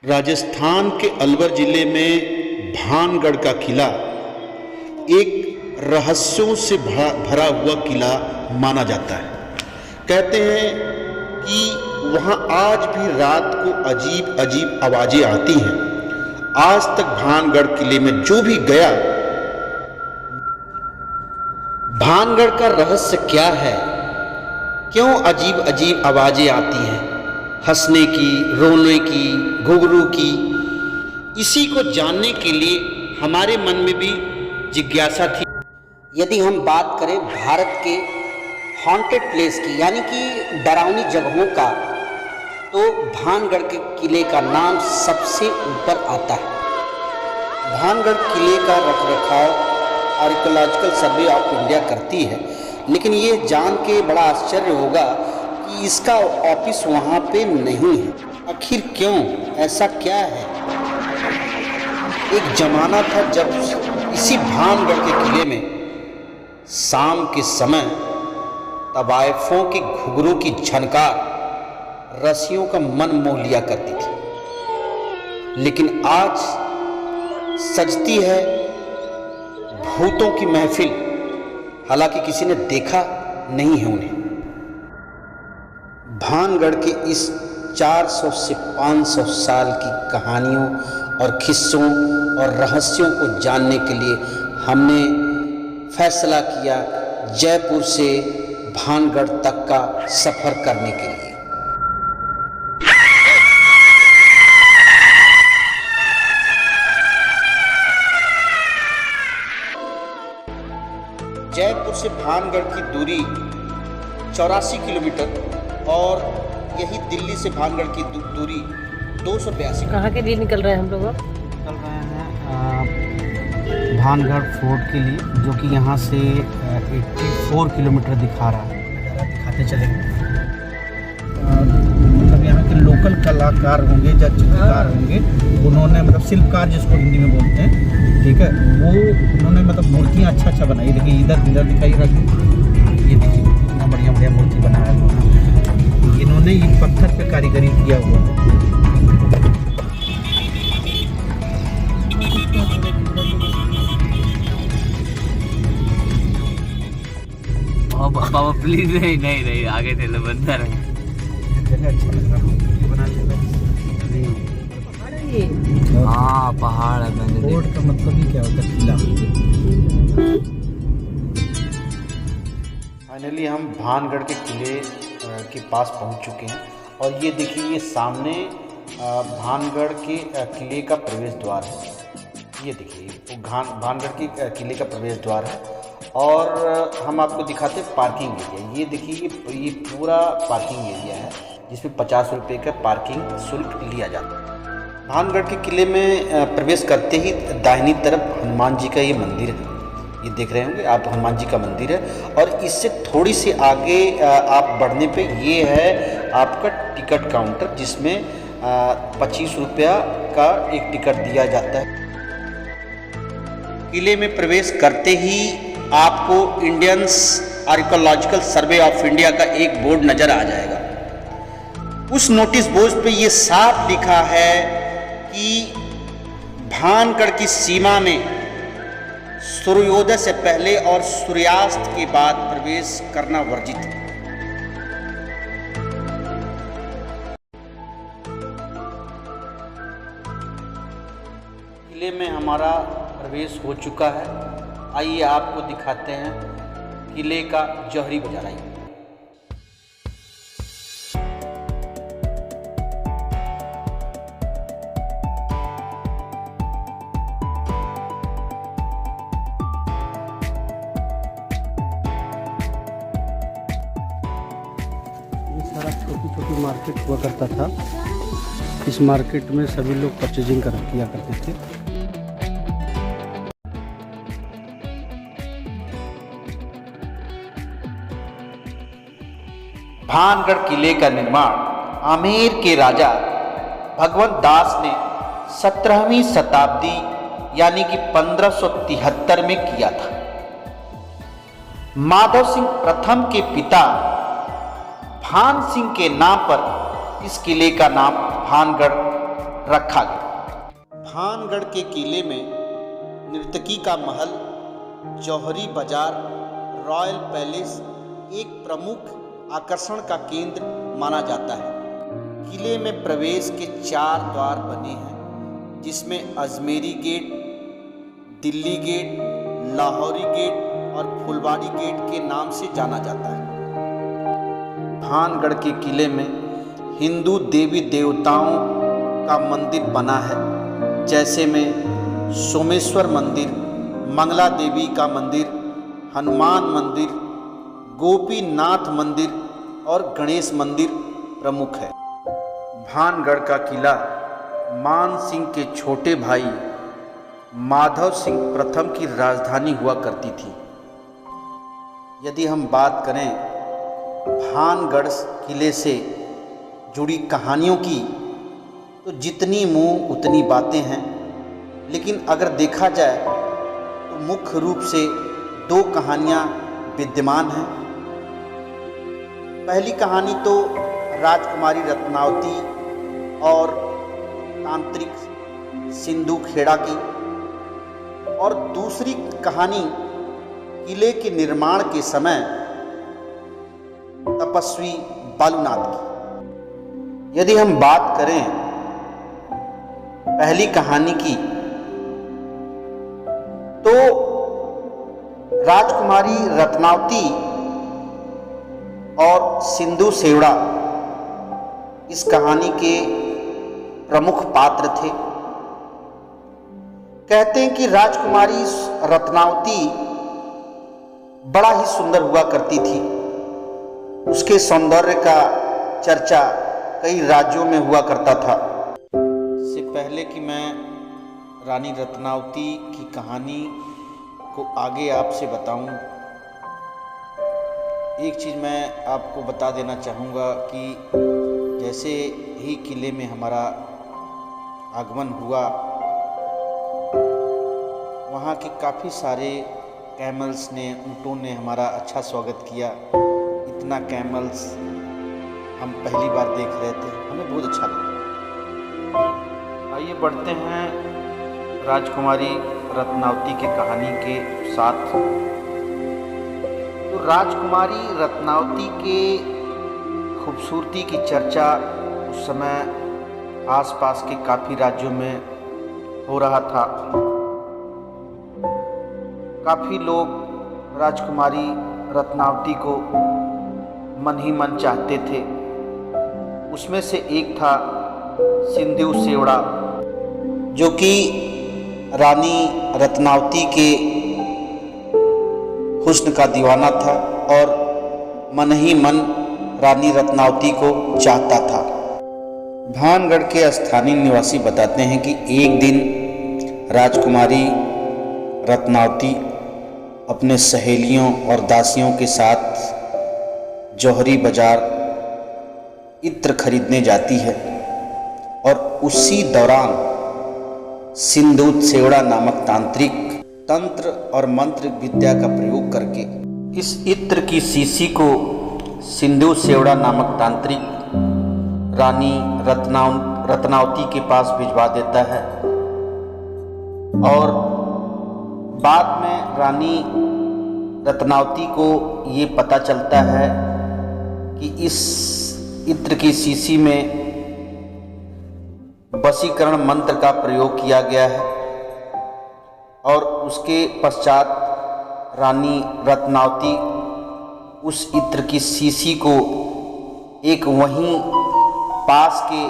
राजस्थान के अलवर जिले में भानगढ़ का किला एक रहस्यों से भरा हुआ किला माना जाता है। कहते हैं कि वहाँ आज भी रात को अजीब अजीब आवाजें आती हैं। आज तक भानगढ़ किले में जो भी गया, भानगढ़ का रहस्य क्या है, क्यों अजीब अजीब आवाजें आती हैं, हंसने की, रोने की, घुघरू की, इसी को जानने के लिए हमारे मन में भी जिज्ञासा थी। यदि हम बात करें भारत के हॉन्टेड प्लेस की, यानी कि डरावनी जगहों का, तो भानगढ़ के किले का नाम सबसे ऊपर आता है। भानगढ़ किले का रखरखाव आर्कियोलॉजिकल सर्वे ऑफ इंडिया करती है, लेकिन ये जान के बड़ा आश्चर्य होगा कि इसका ऑफिस वहाँ पे नहीं है। आखिर क्यों, ऐसा क्या है? एक जमाना था जब इसी भानगढ़ के किले में शाम के समय तवायफों के घुघरू की झनकार रसियों का मन मोह लिया करती थी। लेकिन आज सजती है भूतों की महफिल, हालांकि किसी ने देखा नहीं है उन्हें। भानगढ़ के इस 400 से 500 साल की कहानियों और किस्सों और रहस्यों को जानने के लिए हमने फैसला किया जयपुर से भानगढ़ तक का सफ़र करने के लिए। जयपुर से भानगढ़ की दूरी 84 किलोमीटर और यही दिल्ली से भानगढ़ की दूरी 282। कहाँ के लिए निकल रहे हैं हम लोग? निकल रहे हैं भानगढ़ फोर्ट के लिए, जो कि यहाँ से 84 किलोमीटर दिखा रहा है। दिखाते चलेंगे। मतलब यहाँ के लोकल कलाकार होंगे या चित्रकार होंगे, उन्होंने मतलब शिल्पकार जिसको हिंदी में बोलते हैं, ठीक है, वो उन्होंने मतलब मूर्तियाँ अच्छा बनाई। देखिए इधर दिखाई रखी, ये देखिए कितना बढ़िया मूर्ति बनाया है। इन्होंने ये पत्थर पे कारीगरी किया हुआ है। बाबा प्लीज नहीं आगे चलो, बंदा रहे। अच्छा लग रहा है बना लेना। हाँ पहाड़ है। मैंने फोर्ट का मतलब ही क्या होता है? किला। फाइनली हम भानगढ़ के किले के पास पहुंच चुके हैं और ये देखिए, ये सामने भानगढ़ के किले का प्रवेश द्वार है। ये देखिए वो भानगढ़ के किले का प्रवेश द्वार है और हम आपको दिखाते हैं पार्किंग एरिया। ये देखिए, ये पूरा पार्किंग एरिया है जिसमें 50 रुपये का पार्किंग शुल्क लिया जाता है। भानगढ़ के किले में प्रवेश करते ही दाहिनी तरफ हनुमान जी का ये मंदिर है। ये देख रहे होंगे आप, हनुमान जी का मंदिर है। और इससे थोड़ी सी आगे आप बढ़ने पे ये है आपका टिकट काउंटर, जिसमें 25 रुपया का एक टिकट दिया जाता है। किले में प्रवेश करते ही आपको Indians archaeological survey of India का एक बोर्ड नज़र आ जाएगा। उस नोटिस बोर्ड पे ये साफ लिखा है कि भानगढ़ की सीमा में सूर्योदय से पहले और सूर्यास्त के बाद प्रवेश करना वर्जित है। किले में हमारा प्रवेश हो चुका है। आइए आपको दिखाते हैं किले का जौहरी बाजार। आइए। सारा छोटी मार्केट हुआ करता था। इस मार्केट में सभी लोग परचेजिंग किया करते थे। भानगढ़ किले का निर्माण आमेर के राजा भगवंत दास ने 17वीं शताब्दी यानी कि 1573 में किया था। माधव सिंह प्रथम के पिता भान सिंह के नाम पर इस किले का नाम भानगढ़ रखा गया। भानगढ़ के किले में नर्तकी का महल, जौहरी बाजार, रॉयल पैलेस एक प्रमुख आकर्षण का केंद्र माना जाता है। किले में प्रवेश के 4 द्वार बने हैं, जिसमें Ajmeri Gate, Delhi Gate, Lahori Gate और फुलवाड़ी गेट के नाम से जाना जाता है। भानगढ़ के किले में हिंदू देवी देवताओं का मंदिर बना है, जैसे में सोमेश्वर मंदिर, मंगला देवी का मंदिर, हनुमान मंदिर, गोपीनाथ मंदिर और गणेश मंदिर प्रमुख है। भानगढ़ का किला मान सिंह के छोटे भाई माधव सिंह प्रथम की राजधानी हुआ करती थी। यदि हम बात करें भानगढ़ किले से जुड़ी कहानियों की, तो जितनी मुँह उतनी बातें हैं, लेकिन अगर देखा जाए तो मुख्य रूप से 2 कहानियाँ विद्यमान हैं। पहली कहानी तो राजकुमारी रत्नावती और तांत्रिक सिंधु खेड़ा की, और दूसरी कहानी किले के निर्माण के समय तपस्वी बालूनाथ की। यदि हम बात करें पहली कहानी की, तो राजकुमारी रत्नावती और सिंधु सेवड़ा इस कहानी के प्रमुख पात्र थे। कहते हैं कि राजकुमारी रत्नावती बड़ा ही सुंदर हुआ करती थी। उसके सौंदर्य का चर्चा कई राज्यों में हुआ करता था। इससे पहले कि मैं रानी रत्नावती की कहानी को आगे आपसे बताऊं, एक चीज़ मैं आपको बता देना चाहूँगा कि जैसे ही किले में हमारा आगमन हुआ, वहाँ के काफ़ी सारे कैमल्स ने, ऊँटों ने हमारा अच्छा स्वागत किया। इतना कैमल्स हम पहली बार देख रहे थे, हमें बहुत अच्छा लगा। आइए बढ़ते हैं राजकुमारी रत्नावती की कहानी के साथ। तो राजकुमारी रत्नावती के खूबसूरती की चर्चा उस समय आसपास के काफ़ी राज्यों में हो रहा था। काफ़ी लोग राजकुमारी रत्नावती को मन ही मन चाहते थे। उसमें से एक था सिंधु सेवड़ा, जो कि रानी रत्नावती के हुस्न का दीवाना था और मन ही मन रानी रत्नावती को चाहता था। भानगढ़ के स्थानीय निवासी बताते हैं कि एक दिन राजकुमारी रत्नावती अपने सहेलियों और दासियों के साथ जौहरी बाजार इत्र खरीदने जाती है, और उसी दौरान सिंधु सेवड़ा नामक तांत्रिक तंत्र और मंत्र विद्या का प्रयोग करके इस इत्र की शीशी को सिंधु सेवड़ा नामक तांत्रिक रानी रत्नावती के पास भिजवा देता है। और बाद में रानी रत्नावती को ये पता चलता है कि इस इत्र की शीशी में वशीकरण मंत्र का प्रयोग किया गया है, और उसके पश्चात रानी रत्नावती उस इत्र की शीशी को एक वहीं पास के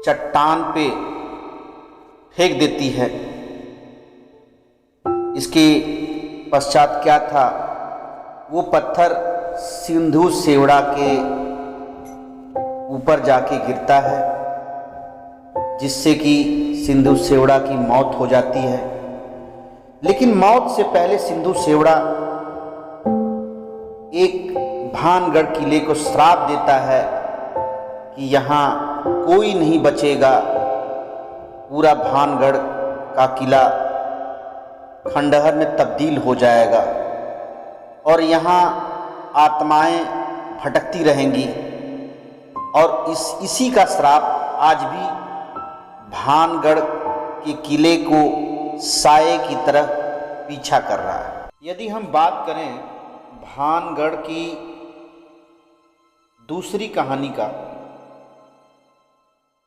चट्टान पे फेंक देती है। इसके पश्चात क्या था, वो पत्थर सिंधु सेवड़ा के ऊपर जाके गिरता है, जिससे कि सिंधु सेवड़ा की मौत हो जाती है। लेकिन मौत से पहले सिंधु सेवड़ा एक भानगढ़ किले को श्राप देता है कि यहाँ कोई नहीं बचेगा, पूरा भानगढ़ का किला खंडहर में तब्दील हो जाएगा और यहाँ आत्माएं भटकती रहेंगी। और इसी का श्राप आज भी भानगढ़ के किले को साये की तरह पीछा कर रहा है। यदि हम बात करें भानगढ़ की दूसरी कहानी का,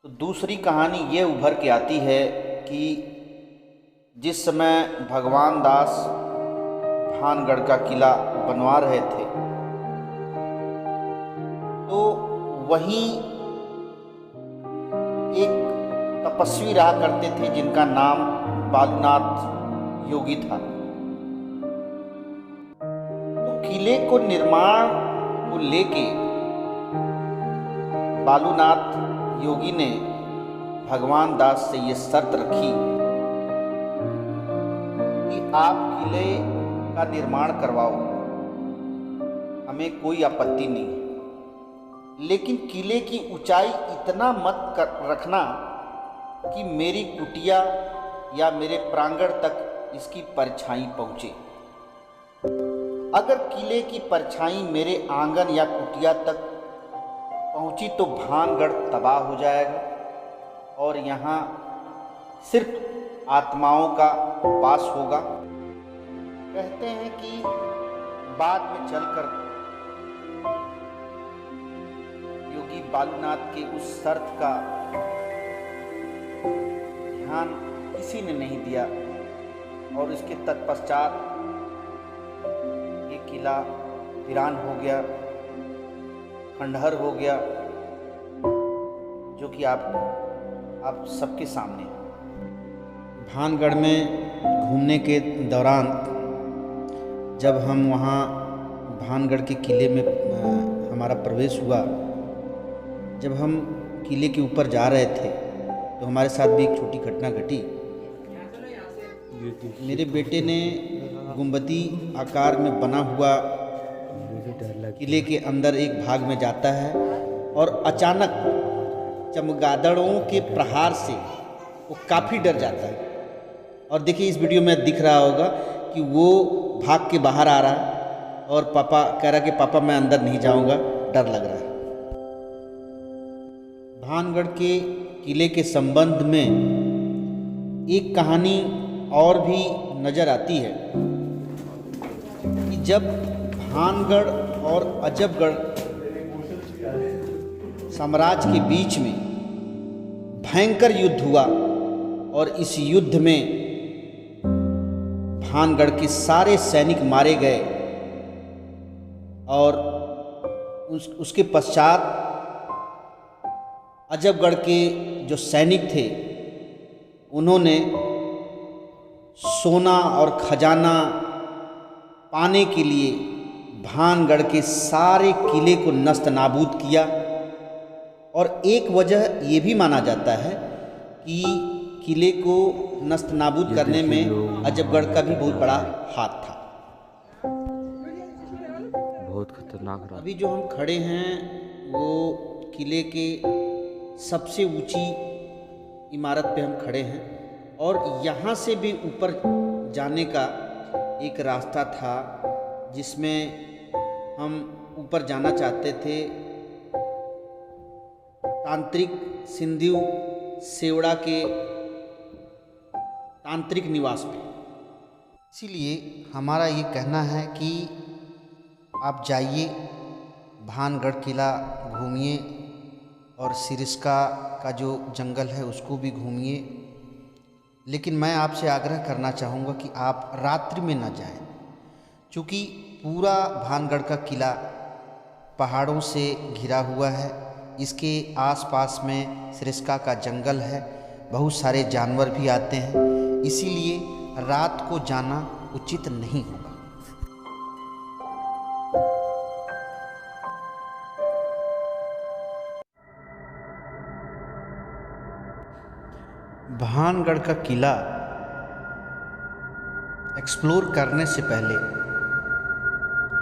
तो दूसरी कहानी ये उभर के आती है कि जिस समय भगवान दास भानगढ़ का किला बनवा रहे थे, तो वहीं एक तपस्वी रहा करते थे जिनका नाम बालूनाथ योगी था। तो किले को निर्माण को लेके बालूनाथ योगी ने भगवान दास से ये शर्त रखी कि आप किले का निर्माण करवाओ, हमें कोई आपत्ति नहीं है, लेकिन किले की ऊंचाई इतना मत रखना कि मेरी कुटिया या मेरे प्रांगण तक इसकी परछाई पहुँचे। अगर किले की परछाई मेरे आंगन या कुटिया तक पहुँची तो भानगढ़ तबाह हो जाएगा और यहाँ सिर्फ आत्माओं का वास होगा। कहते हैं कि बाद में चलकर योगी बालूनाथ के उस शर्त का ध्यान किसी ने नहीं दिया और इसके तत्पश्चात ये किला वीरान हो गया, खंडहर हो गया, जो कि आप सबके सामने। भानगढ़ में घूमने के दौरान जब हम वहाँ भानगढ़ के किले में हमारा प्रवेश हुआ, जब हम किले के ऊपर जा रहे थे तो हमारे साथ भी एक छोटी घटना घटी। मेरे बेटे ने गुंबदी आकार में बना हुआ किले के अंदर एक भाग में जाता है और अचानक चमगादड़ों के प्रहार से वो काफ़ी डर जाता है। और देखिए इस वीडियो में दिख रहा होगा कि वो भाग के बाहर आ रहा है और पापा कह रहा कि पापा मैं अंदर नहीं जाऊंगा, डर लग रहा है। भानगढ़ के किले के संबंध में एक कहानी और भी नज़र आती है कि जब भानगढ़ और अजबगढ़ साम्राज्य के बीच में भयंकर युद्ध हुआ और इस युद्ध में भानगढ़ के सारे सैनिक मारे गए और उसके पश्चात अजबगढ़ के जो सैनिक थे उन्होंने सोना और खजाना पाने के लिए भानगढ़ के सारे किले को नस्त नाबूद किया। और एक वजह ये भी माना जाता है कि किले को नस्त नाबूद करने में अजबगढ़ का भी बहुत बड़ा हाथ था। बहुत खतरनाक रहा। अभी जो हम खड़े हैं वो किले के सबसे ऊंची इमारत पे हम खड़े हैं और यहाँ से भी ऊपर जाने का एक रास्ता था जिसमें हम ऊपर जाना चाहते थे तांत्रिक सिंधु सेवड़ा के तांत्रिक निवास पे। इसीलिए हमारा ये कहना है कि आप जाइए, भानगढ़ किला घूमिए और सिरिस्का का जो जंगल है उसको भी घूमिए। लेकिन मैं आपसे आग्रह करना चाहूँगा कि आप रात्रि में न जाएं, क्योंकि पूरा भानगढ़ का किला पहाड़ों से घिरा हुआ है। इसके आसपास में सिरिस्का का जंगल है, बहुत सारे जानवर भी आते हैं, इसीलिए रात को जाना उचित नहीं होगा। भानगढ़ का किला एक्सप्लोर करने से पहले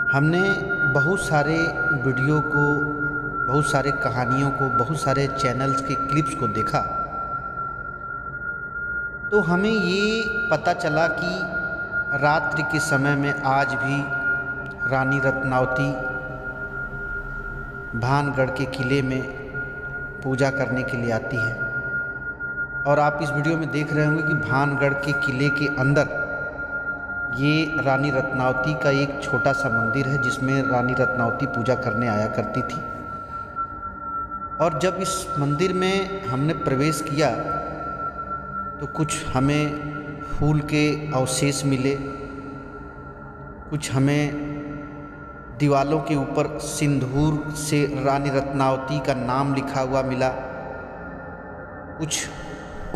हमने बहुत सारे वीडियो को, बहुत सारे कहानियों को, बहुत सारे चैनल्स के क्लिप्स को देखा, तो हमें ये पता चला कि रात्रि के समय में आज भी रानी रत्नावती भानगढ़ के किले में पूजा करने के लिए आती है। और आप इस वीडियो में देख रहे होंगे कि भानगढ़ के किले के अंदर ये रानी रत्नावती का एक छोटा सा मंदिर है जिसमें रानी रत्नावती पूजा करने आया करती थी। और जब इस मंदिर में हमने प्रवेश किया तो कुछ हमें फूल के अवशेष मिले, कुछ हमें दीवालों के ऊपर सिंदूर से रानी रत्नावती का नाम लिखा हुआ मिला, कुछ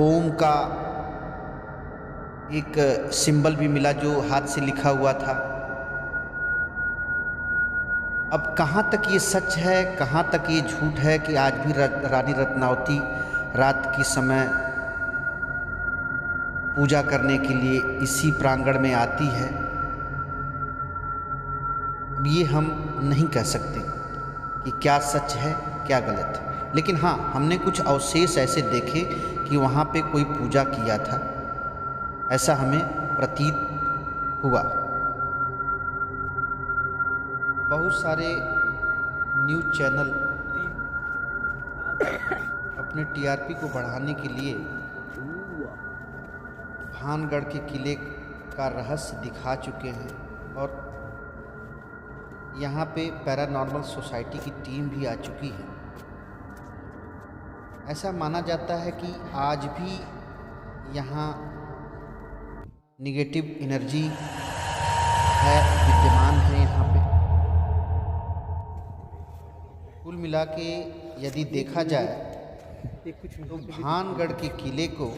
ओम का एक सिंबल भी मिला जो हाथ से लिखा हुआ था। अब कहाँ तक ये सच है, कहाँ तक ये झूठ है कि आज भी रानी रत्नावती रात के समय पूजा करने के लिए इसी प्रांगण में आती है, अब ये हम नहीं कह सकते कि क्या सच है क्या गलत है। लेकिन हाँ, हमने कुछ अवशेष ऐसे देखे कि वहाँ पे कोई पूजा किया था, ऐसा हमें प्रतीत हुआ। बहुत सारे न्यूज़ चैनल अपने टीआरपी को बढ़ाने के लिए भानगढ़ के किले का रहस्य दिखा चुके हैं और यहाँ पे पैरानॉर्मल सोसाइटी की टीम भी आ चुकी है। ऐसा माना जाता है कि आज भी यहाँ निगेटिव एनर्जी है, विद्यमान है यहाँ पे। कुल मिला के यदि देखा जाए तो भानगढ़ के किले को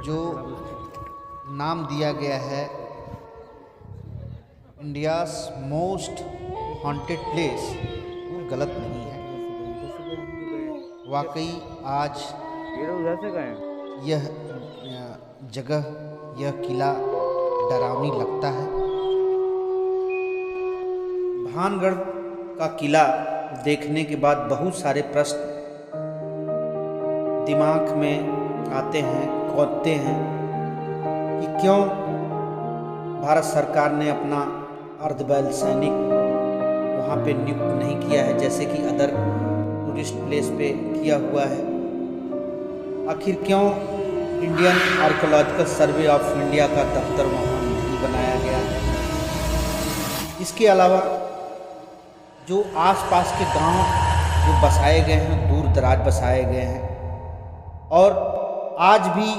जो नाम दिया गया है इंडियाज़ मोस्ट हॉन्टेड प्लेस, वो गलत नहीं है। वाकई आज यह जगह, यह किला डरावनी लगता है। भानगढ़ का किला देखने के बाद बहुत सारे प्रश्न दिमाग में आते हैं, कौंधते हैं कि क्यों भारत सरकार ने अपना अर्धबैल सैनिक वहाँ पे नियुक्त नहीं किया है जैसे कि अदर टूरिस्ट प्लेस पे किया हुआ है। आखिर क्यों Indian archaeological survey of India का दफ्तर वहाँ नहीं बनाया गया है। इसके अलावा जो आसपास के गांव जो बसाए गए हैं, दूर दराज बसाए गए हैं, और आज भी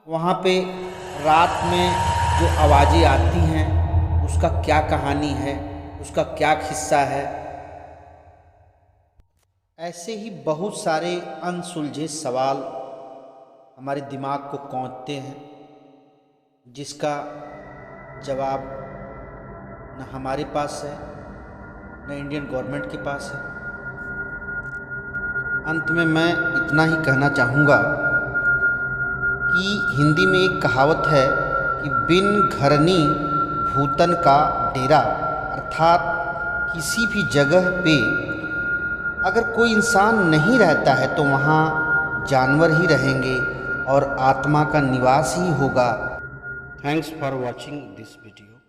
वहाँ पे रात में जो आवाज़ें आती हैं उसका क्या कहानी है, उसका क्या किस्सा है। ऐसे ही बहुत सारे अनसुलझे सवाल हमारे दिमाग को कौंधते हैं जिसका जवाब न हमारे पास है न इंडियन गवर्नमेंट के पास है। अंत में मैं इतना ही कहना चाहूँगा कि हिंदी में एक कहावत है कि बिन घरनी भूतन का डेरा, अर्थात किसी भी जगह पे अगर कोई इंसान नहीं रहता है तो वहाँ जानवर ही रहेंगे और आत्मा का निवास ही होगा। Thanks for watching this video.